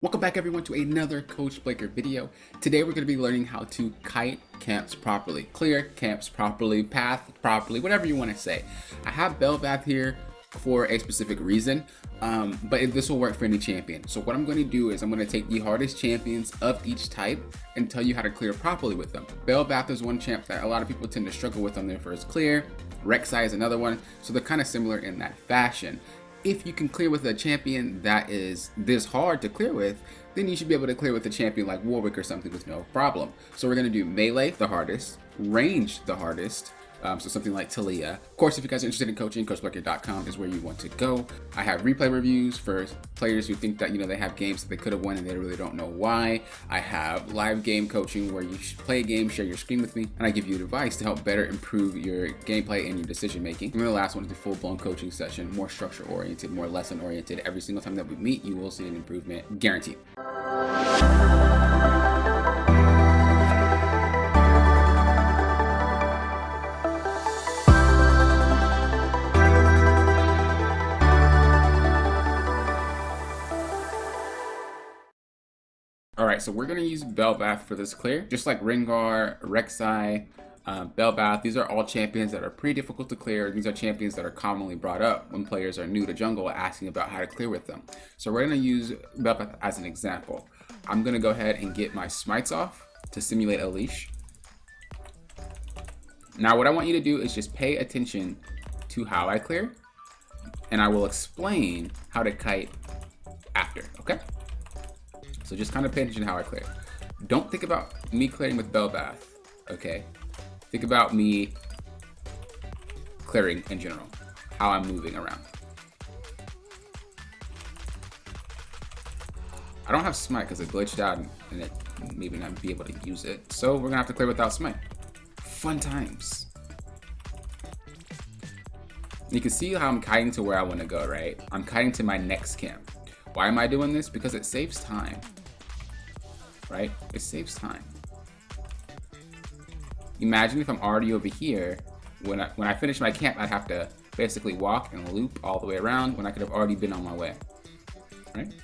Welcome back everyone to another Coach Blaker video. Today we're going to be learning how to kite camps properly, clear camps properly, path properly, whatever you want to say. I have Belvath here for a specific reason, but this will work for any champion. So what I'm going to do is I'm going to take the hardest champions of each type and tell you how to clear properly with them. Belvath is one champ that a lot of people tend to struggle with on their first clear. Rek'Sai is another one, so they're kind of similar in that fashion. If you can clear with a champion that is this hard to clear with, then you should be able to clear with a champion like Warwick or something with no problem. So we're going to do melee, the hardest, range, the hardest, so something like Talia. Of course, if you guys are interested in coaching, CoachBlaker.com is where you want to go. I have replay reviews for players who think that, they have games that they could have won and they really don't know why. I have live game coaching where you play a game, share your screen with me, and I give you advice to help better improve your gameplay and your decision making. And then the last one is the full-blown coaching session, more structure-oriented, more lesson-oriented. Every single time that we meet, you will see an improvement, guaranteed. Alright, so we're going to use Belvath for this clear. Just like Rengar, Rek'Sai, Belvath, these are all champions that are pretty difficult to clear. These are champions that are commonly brought up when players are new to jungle asking about how to clear with them. So we're going to use Belvath as an example. I'm going to go ahead and get my smites off to simulate a leash. Now what I want you to do is just pay attention to how I clear, and I will explain how to kite after, okay? So just kind of pay attention to how I clear. Don't think about me clearing with Belvath, okay? Think about me clearing in general, how I'm moving around. I don't have smite because it glitched out and it maybe not be able to use it. So we're gonna have to clear without smite. Fun times. You can see how I'm kiting to where I want to go, right? I'm kiting to my next camp. Why am I doing this? Because it saves time. Right? It saves time. Imagine if I'm already over here, when I finish my camp, I'd have to basically walk and loop all the way around when I could have already been on my way. Right?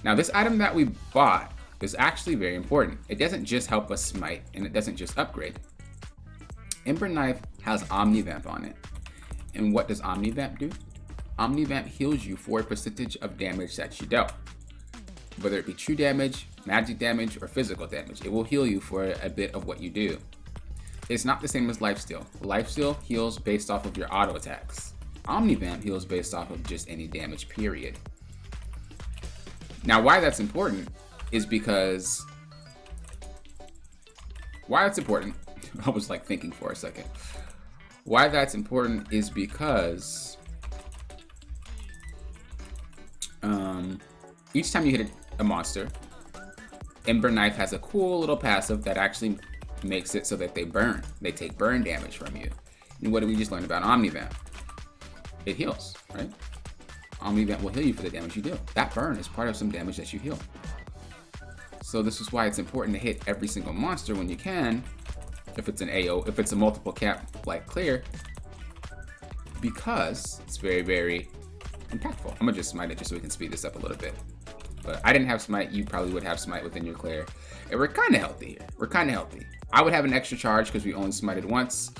Now this item that we bought is actually very important. It doesn't just help us smite, and it doesn't just upgrade. Ember Knife has Omnivamp on it. And what does Omnivamp do? Omnivamp heals you for a percentage of damage that you dealt. Whether it be true damage, magic damage, or physical damage, it will heal you for a bit of what you do. It's not the same as Lifesteal. Lifesteal heals based off of your auto attacks. Omnivamp heals based off of just any damage, period. Now why that's important is because... Why that's important, I was like thinking for a second. Why that's important is because each time you hit a monster, Ember Knife has a cool little passive that actually makes it so that they burn. They take burn damage from you. And what did we just learn about Omnivamp? It heals, right? Omnivamp will heal you for the damage you do. That burn is part of some damage that you heal. So this is why it's important to hit every single monster when you can, if it's an AO, if it's a multiple camp like clear, because it's very, very impactful. I'm gonna just smite it just so we can speed this up a little bit. But I didn't have smite, you probably would have smite within your clear. And we're kind of healthy here. We're kind of healthy. I would have an extra charge because we only smited once,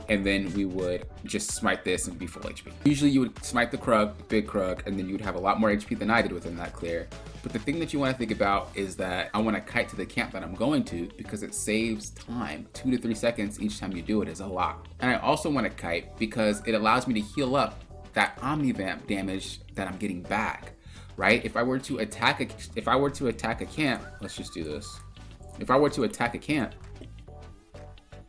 and then we would just smite this and be full HP. Usually you would smite the Krug, big Krug, and then you would have a lot more HP than I did within that clear. But the thing that you want to think about is that I want to kite to the camp that I'm going to because it saves time. 2 to 3 seconds each time you do it is a lot. And I also want to kite because it allows me to heal up that Omnivamp damage that I'm getting back. Right? If I were to attack a camp, let's just do this. If I were to attack a camp,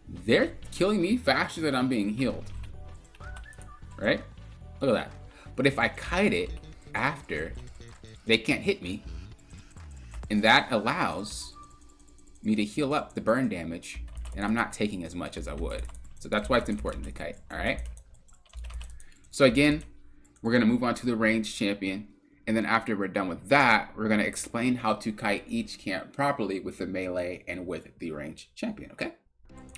they're killing me faster than I'm being healed. Right? Look at that. But if I kite it after, they can't hit me, and that allows me to heal up the burn damage, and I'm not taking as much as I would. So that's why it's important to kite. All right? So again, we're gonna move on to the ranged champion. And then after we're done with that, we're going to explain how to kite each camp properly with the melee and with the ranged champion, okay?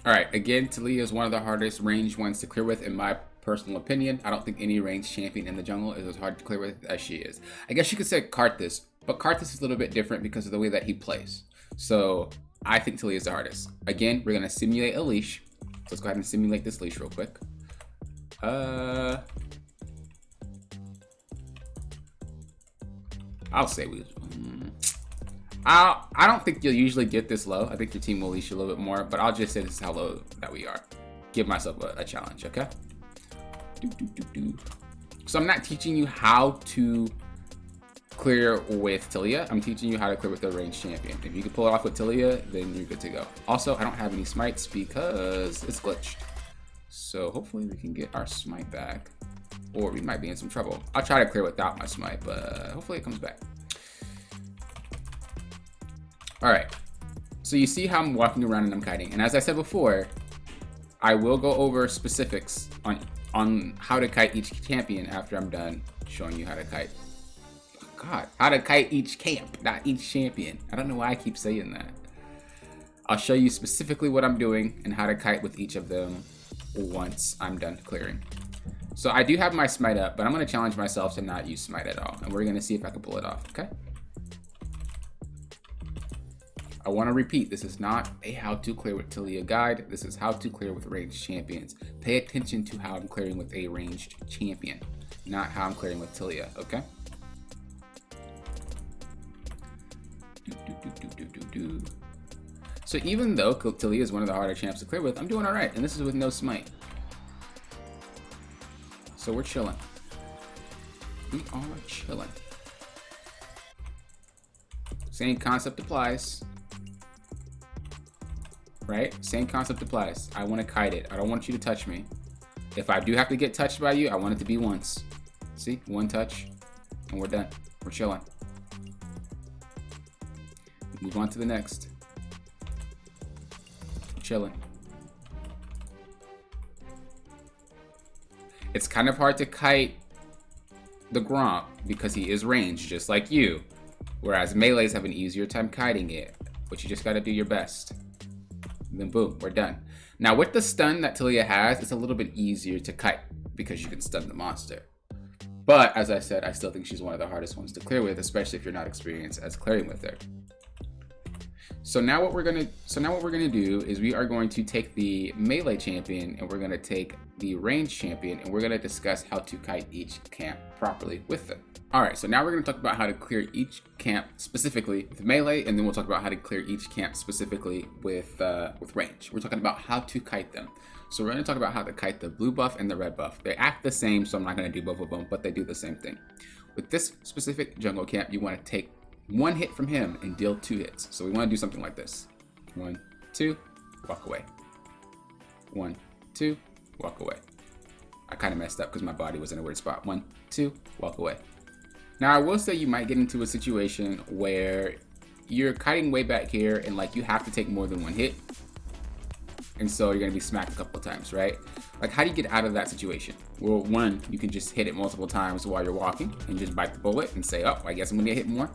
All right, again, Talia is one of the hardest ranged ones to clear with in my personal opinion. I don't think any ranged champion in the jungle is as hard to clear with as she is. I guess you could say Karthus But Karthus is a little bit different because of the way that he plays. So I think Talia is the hardest. Again, we're gonna simulate a leash. So let's go ahead and simulate this leash real quick. I'll say we. I don't think you'll usually get this low. I think your team will leash you a little bit more, but I'll just say this is how low that we are. Give myself a challenge, okay? So I'm not teaching you how to clear with Talia. I'm teaching you how to clear with the ranged champion. If you can pull it off with Talia, then you're good to go. Also, I don't have any smites because it's glitched. So hopefully we can get our smite back, or we might be in some trouble. I'll try to clear without my smite, but hopefully it comes back. All right, so you see how I'm walking around and I'm kiting. And as I said before, I will go over specifics on how to kite each champion after I'm done showing you how to kite. Oh God, how to kite each camp, not each champion. I don't know why I keep saying that. I'll show you specifically what I'm doing and how to kite with each of them once I'm done clearing. So I do have my smite up, but I'm gonna challenge myself to not use smite at all. And we're gonna see if I can pull it off, okay? I want to repeat, this is not a how to clear with Talia guide. This is how to clear with ranged champions. Pay attention to how I'm clearing with a ranged champion, not how I'm clearing with Talia, okay? So even though Talia is one of the harder champs to clear with, I'm doing all right, and this is with no smite. So we're chilling. We are chilling. Same concept applies. Right? Same concept applies. I want to kite it. I don't want you to touch me. If I do have to get touched by you, I want it to be once. See? One touch, and we're done. We're chilling. Move on to the next. We're chilling. It's kind of hard to kite the Gromp because he is ranged, just like you. Whereas melees have an easier time kiting it, but you just gotta do your best. And then boom, we're done. Now with the stun that Talia has, it's a little bit easier to kite because you can stun the monster. But as I said, I still think she's one of the hardest ones to clear with, especially if you're not experienced as clearing with her. So now what we're gonna do is we are going to take the melee champion and we're gonna take the ranged champion and we're gonna discuss how to kite each camp properly with them. All right, so now we're gonna talk about how to clear each camp specifically with melee, and then we'll talk about how to clear each camp specifically with range. We're talking about how to kite them. So we're gonna talk about how to kite the blue buff and the red buff. They act the same, so I'm not gonna do both of them, but they do the same thing. With this specific jungle camp, you wanna take one hit from him and deal 2 hits. So we wanna do something like this. 1, 2, walk away. 1, 2, walk away. I kind of messed up because my body was in a weird spot. 1, 2, walk away. Now I will say you might get into a situation where you're kiting way back here and like you have to take more than 1 hit. And so you're gonna be smacked a couple of times, right? Like how do you get out of that situation? Well, one, you can just hit it multiple times while you're walking and just bite the bullet and say, oh, I guess I'm gonna get hit more.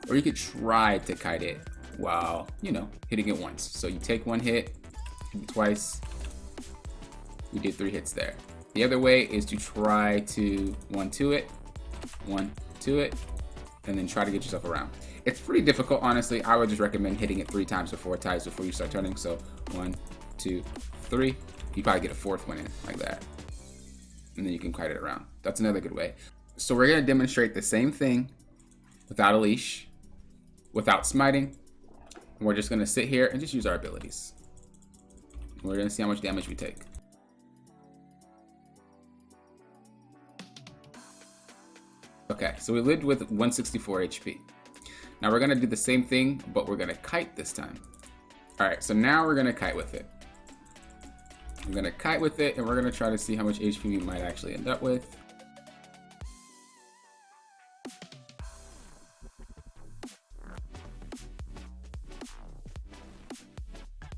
Or you could try to kite it while, you know, hitting it once. So you take 1 hit, hit it twice. We did 3 hits there. The other way is to try to 1-2 it, 1-2 it, and then try to get yourself around. It's pretty difficult, honestly. I would just recommend hitting it 3 times or 4 times before you start turning. So 1, 2, 3. You probably get a 4th one in like that. And then you can kite it around. That's another good way. So we're gonna demonstrate the same thing without a leash, without smiting. And we're just gonna sit here and just use our abilities. We're gonna see how much damage we take. Okay, so we lived with 164 HP. Now we're gonna do the same thing, but we're gonna kite this time. All right, so now we're gonna kite with it. We're gonna kite with it, and we're gonna try to see how much HP we might actually end up with.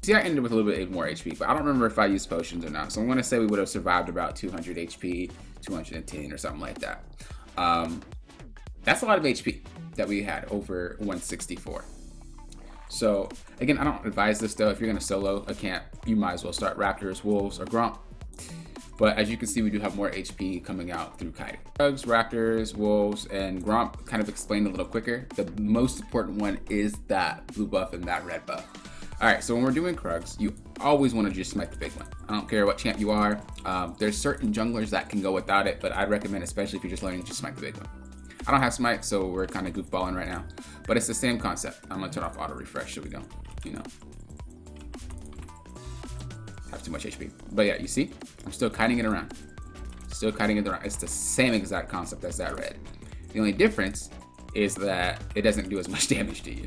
See, I ended with a little bit more HP, but I don't remember if I used potions or not. So I'm gonna say we would have survived about 200 HP, 210 or something like that. That's a lot of HP that we had over 164. So again, I don't advise this though. If you're gonna solo a camp, you might as well start Raptors, Wolves, or Gromp. But as you can see, we do have more HP coming out through Kite. Bugs, Raptors, Wolves, and Gromp kind of explained a little quicker. The most important one is that blue buff and that red buff. All right, so when we're doing Krugs, you always want to just smite the big one. I don't care what champ you are. There's certain junglers that can go without it, but I'd recommend, especially if you're just learning, just smite the big one. I don't have smite, so we're kind of goofballing right now, but it's the same concept. I'm gonna turn off auto refresh so we don't, have too much HP. But yeah, you see, I'm still kiting it around. Still kiting it around. It's the same exact concept as that red. The only difference is that it doesn't do as much damage to you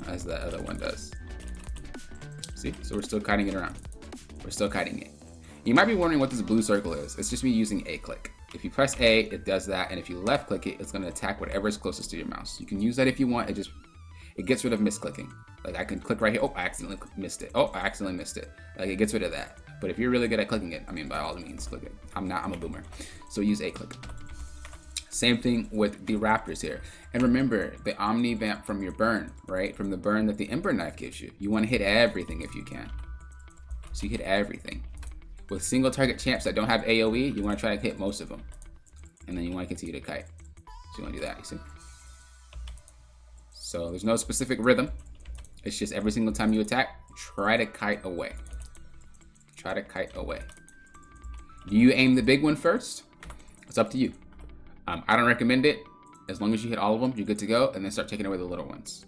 as the other one does. See, so we're still kiting it around. We're still kiting it. You might be wondering what this blue circle is. It's just me using A click. If you press A, it does that, and if you left click it, it's gonna attack whatever is closest to your mouse. You can use that if you want. It gets rid of misclicking. Like I can click right here. Oh, I accidentally missed it. Oh, I accidentally missed it. Like it gets rid of that. But if you're really good at clicking it, I mean, by all means, click it. I'm a boomer. So use A click. Same thing with the Raptors here. And remember, the Omni Vamp from your burn, right? From the burn that the Ember Knife gives you. You want to hit everything if you can. So you hit everything. With single target champs that don't have AoE, you want to try to hit most of them. And then you want to continue to kite. So you want to do that, you see? So there's no specific rhythm. It's just every single time you attack, try to kite away. Try to kite away. Do you aim the big one first? It's up to you. I don't recommend it. As long as you hit all of them, you're good to go, and then start taking away the little ones.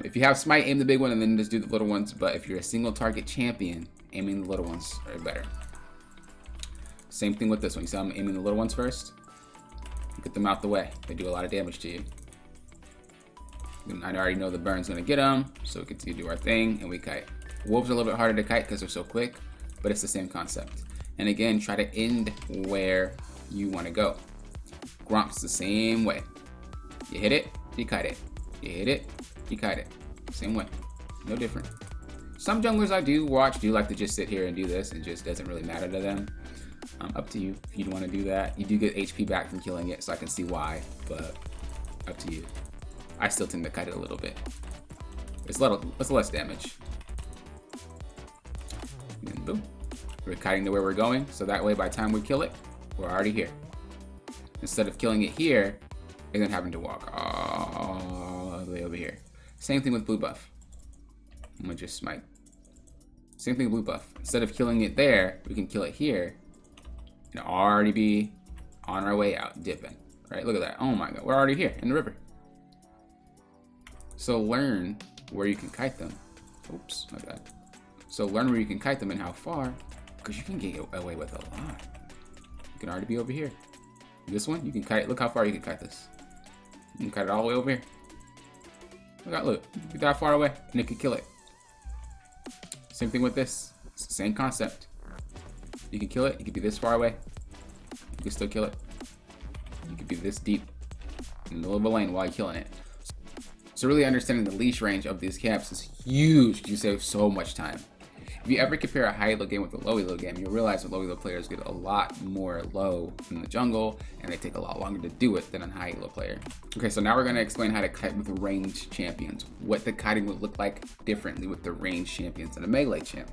If you have smite, aim the big one, and then just do the little ones. But if you're a single target champion, aiming the little ones are better. Same thing with this one. You see I'm aiming the little ones first? Get them out the way. They do a lot of damage to you. And I already know the burn's gonna get them, so we continue to do our thing, and we kite. Wolves are a little bit harder to kite because they're so quick, but it's the same concept. And again, try to end where you want to go. Gromp's the same way. You hit it, you kite it. You hit it, you kite it. Same way. No different. Some junglers I do watch do like to just sit here and do this. It just doesn't really matter to them. Up to you if you want to do that. You do get HP back from killing it, so I can see why, but up to you. I still tend to kite it a little bit. It's less damage. And boom. We're kiting to where we're going, so that way by the time we kill it, we're already here. Instead of killing it here, and then having to walk all the way over here. Same thing with blue buff. I'm gonna just smite. Same thing with blue buff. Instead of killing it there, we can kill it here and already be on our way out, dipping. Right? Look at that. Oh my god, we're already here in the river. So learn where you can kite them. Oops, my bad. So learn where you can kite them and how far, because you can get away with a lot. You can already be over here. This one, you can kite. Look how far you can kite this. You can kite it all the way over here. Look, get that far away, and it can kill it. Same thing with this. It's the same concept. You can kill it. You can be this far away. You can still kill it. You can be this deep in the middle of a lane while you're killing it. So really understanding the leash range of these camps is huge. You save so much time. If you ever compare a high elo game with a low elo game, you'll realize that low elo players get a lot more low in the jungle, and they take a lot longer to do it than a high elo player. Okay, so now we're gonna explain how to kite with ranged champions, what the kiting would look like differently with the ranged champions and a melee champ.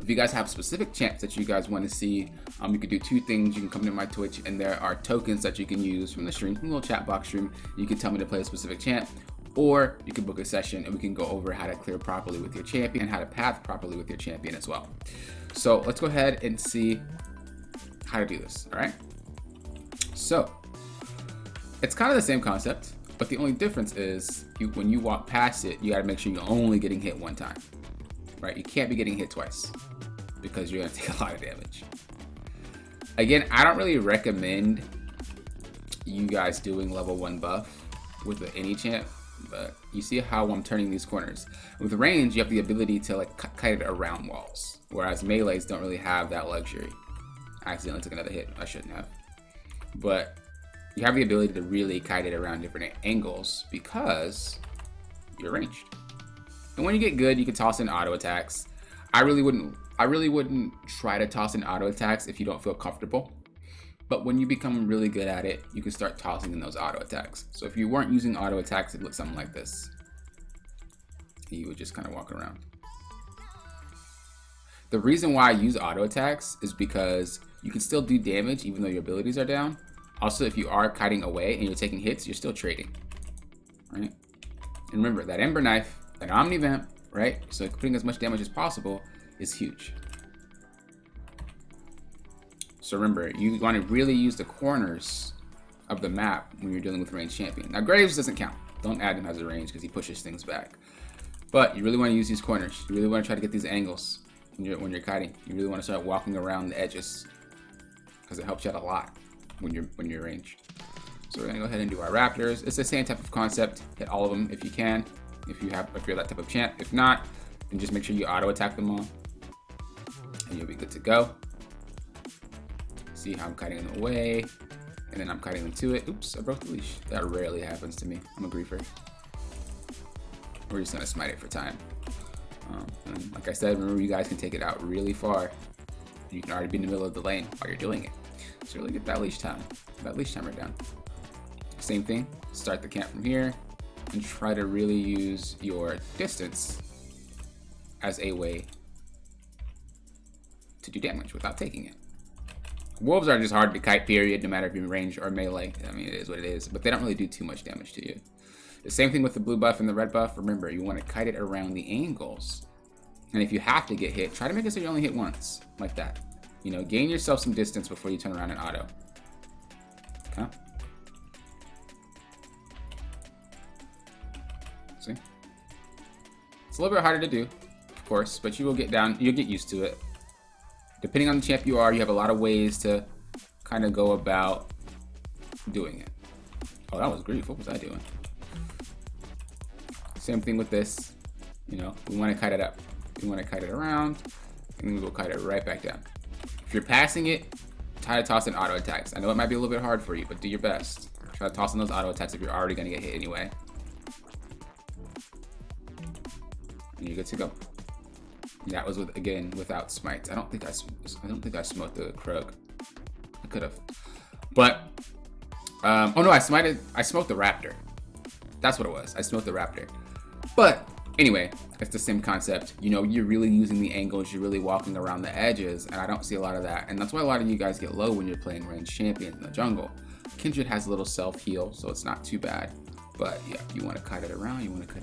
If you guys have specific champs that you guys want to see, you can do two things. You can come to my Twitch, and there are tokens that you can use from the stream, from the little chat box stream. You can tell me to play a specific champ, or you can book a session and we can go over how to clear properly with your champion and how to path properly with your champion as well. So let's go ahead and see how to do this, all right? So it's kind of the same concept, but the only difference is when you walk past it, you gotta make sure you're only getting hit one time, right? You can't be getting hit twice because you're gonna take a lot of damage. Again, I don't really recommend you guys doing level 1 buff with any champ, but you see how I'm turning these corners. With range, you have the ability to like kite it around walls, whereas melees don't really have that luxury. I accidentally took another hit. I shouldn't have. But you have the ability to really kite it around different angles because you're ranged. And when you get good, you can toss in auto attacks. I really wouldn't try to toss in auto attacks if you don't feel comfortable. But when you become really good at it, you can start tossing in those auto attacks. So if you weren't using auto attacks, it looks something like this. You would just kind of walk around. The reason why I use auto attacks is because you can still do damage even though your abilities are down. Also, if you are kiting away and you're taking hits, you're still trading, right? And remember, that Ember Knife, that Omni Vamp, right? So putting as much damage as possible is huge. So remember, you want to really use the corners of the map when you're dealing with ranged champion. Now, Graves doesn't count. Don't add him as a range because he pushes things back. But you really want to use these corners. You really want to try to get these angles when you're kiting. You really want to start walking around the edges because it helps you out a lot when you're ranged. So we're gonna go ahead and do our Raptors. It's the same type of concept. Hit all of them if you can. If you're that type of champ. If not, then just make sure you auto attack them all, and you'll be good to go. See how I'm kiting them away, and then I'm kiting them to it. Oops, I broke the leash. That rarely happens to me. I'm a griefer. We're just gonna smite it for time. And like I said, remember, you guys can take it out really far. You can already be in the middle of the lane while you're doing it. So really get that leash timer down. Same thing, start the camp from here and try to really use your distance as a way to do damage without taking it. Wolves are just hard to kite, period, no matter if you're in range or melee. I mean, it is what it is, but they don't really do too much damage to you. The same thing with the blue buff and the red buff. Remember, you want to kite it around the angles. And if you have to get hit, try to make it so you only hit once, like that. You know, gain yourself some distance before you turn around and auto. Okay? See? It's a little bit harder to do, of course, but you will get used to it. Depending on the champ you are, you have a lot of ways to kind of go about doing it. Oh, that was grief. What was I doing? Same thing with this. You know, we want to kite it up. We want to kite it around, and then we'll kite it right back down. If you're passing it, try to toss in auto attacks. I know it might be a little bit hard for you, but do your best. Try to toss in those auto attacks if you're already going to get hit anyway. And you're good to go. And that was without smites. I don't think I smoked the Krug. I could have. But oh no, I smoked the Raptor. That's what it was. I smoked the Raptor. But anyway, it's the same concept. You know, you're really using the angles, you're really walking around the edges, and I don't see a lot of that. And that's why a lot of you guys get low when you're playing ranged champions in the jungle. Kindred has a little self-heal, so it's not too bad. But yeah, you want to kite it around, try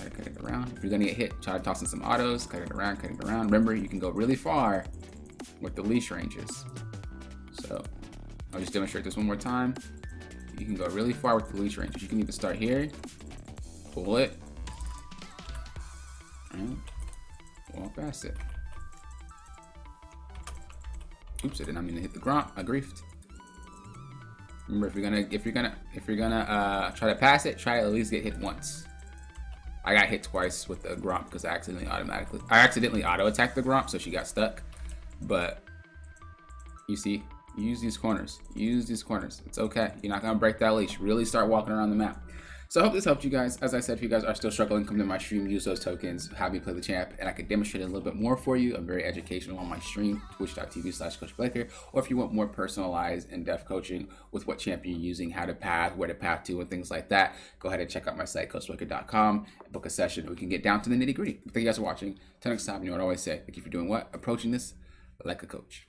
to kite it around. If you're gonna get hit, try to toss in some autos, kite it around. Remember, you can go really far with the leash ranges. So I'll just demonstrate this one more time. You can go really far with the leash ranges. You can either start here, pull it, and walk past it. Oops, I did not mean to hit the Gromp. I griefed. Remember, if you're gonna try to pass it, try to at least get hit once. I got hit twice with the Gromp because I accidentally auto attacked the Gromp, so she got stuck. But you see, use these corners. Use these corners. It's okay. You're not gonna break that leash. Really start walking around the map. So I hope this helped you guys. As I said, if you guys are still struggling, come to my stream, use those tokens, have me play the champ, and I can demonstrate it a little bit more for you. I'm very educational on my stream, twitch.tv/CoachBlaker. Or if you want more personalized, in-depth coaching with what champ you're using, how to path, where to path to, and things like that, go ahead and check out my site, CoachBlaker.com, and book a session. We can get down to the nitty-gritty. Thank you guys for watching. Till next time, you know what I always say. Thank you for doing what? Approaching this like a coach.